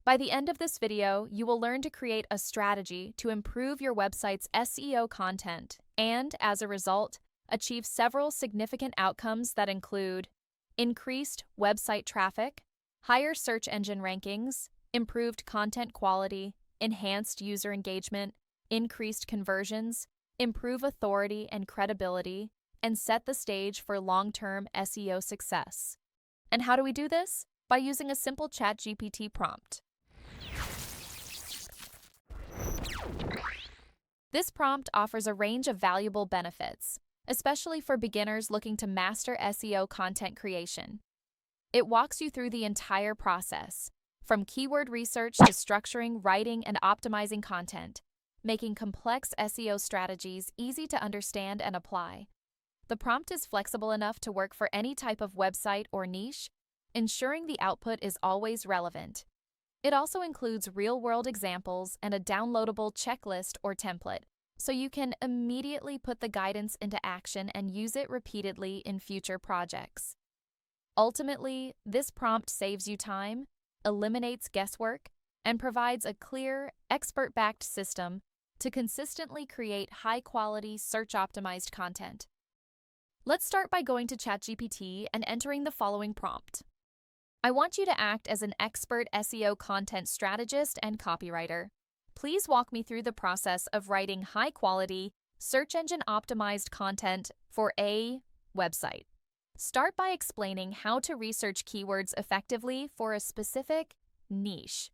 By the end of this video, you will learn to create a strategy to improve your website's SEO content and, as a result, achieve several significant outcomes that include increased website traffic, higher search engine rankings, improved content quality, enhanced user engagement, increased conversions, improve authority and credibility, and set the stage for long-term SEO success. And how do we do this? By using a simple ChatGPT prompt. This prompt offers a range of valuable benefits, especially for beginners looking to master SEO content creation. It walks you through the entire process, from keyword research to structuring, writing, and optimizing content, making complex SEO strategies easy to understand and apply. The prompt is flexible enough to work for any type of website or niche, ensuring the output is always relevant. It also includes real-world examples and a downloadable checklist or template, so you can immediately put the guidance into action and use it repeatedly in future projects. Ultimately, this prompt saves you time, eliminates guesswork, and provides a clear, expert-backed system to consistently create high-quality, search-optimized content. Let's start by going to ChatGPT and entering the following prompt. I want you to act as an expert SEO content strategist and copywriter. Please walk me through the process of writing high-quality, search engine-optimized content for a website. Start by explaining how to research keywords effectively for a specific niche.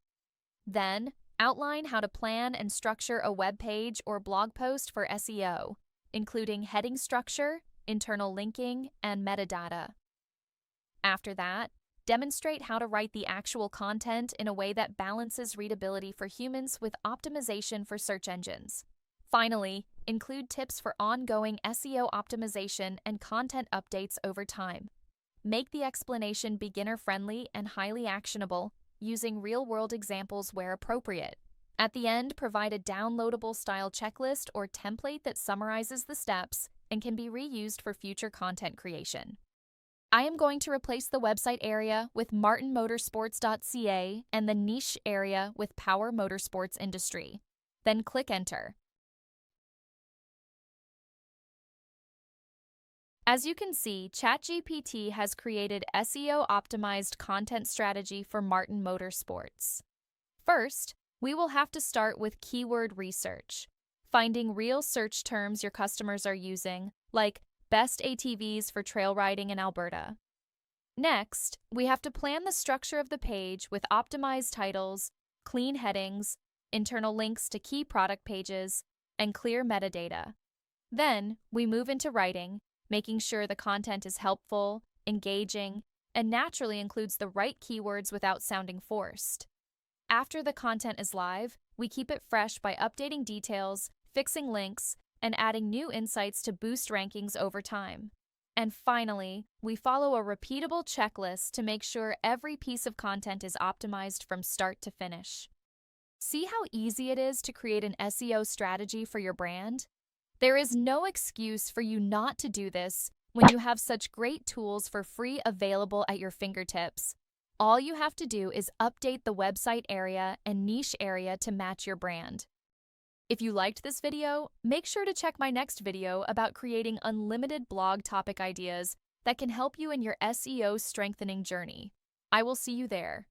Then, outline how to plan and structure a web page or blog post for SEO, including heading structure, internal linking, and metadata. After that, demonstrate how to write the actual content in a way that balances readability for humans with optimization for search engines. Finally, include tips for ongoing SEO optimization and content updates over time. Make the explanation beginner-friendly and highly actionable, using real-world examples where appropriate. At the end, provide a downloadable style checklist or template that summarizes the steps and can be reused for future content creation. I am going to replace the website area with martinmotorsports.ca and the niche area with Power Motorsports Industry. Then click Enter. As you can see, ChatGPT has created SEO-optimized content strategy for Martin Motorsports. First, we will have to start with keyword research, finding real search terms your customers are using, like best ATVs for trail riding in Alberta. Next, we have to plan the structure of the page with optimized titles, clean headings, internal links to key product pages, and clear metadata. Then, we move into writing, making sure the content is helpful, engaging, and naturally includes the right keywords without sounding forced. After the content is live, we keep it fresh by updating details, fixing links, and adding new insights to boost rankings over time. And finally, we follow a repeatable checklist to make sure every piece of content is optimized from start to finish. See how easy it is to create an SEO strategy for your brand? There is no excuse for you not to do this when you have such great tools for free available at your fingertips. All you have to do is update the website area and niche area to match your brand. If you liked this video, make sure to check my next video about creating unlimited blog topic ideas that can help you in your SEO strengthening journey. I will see you there.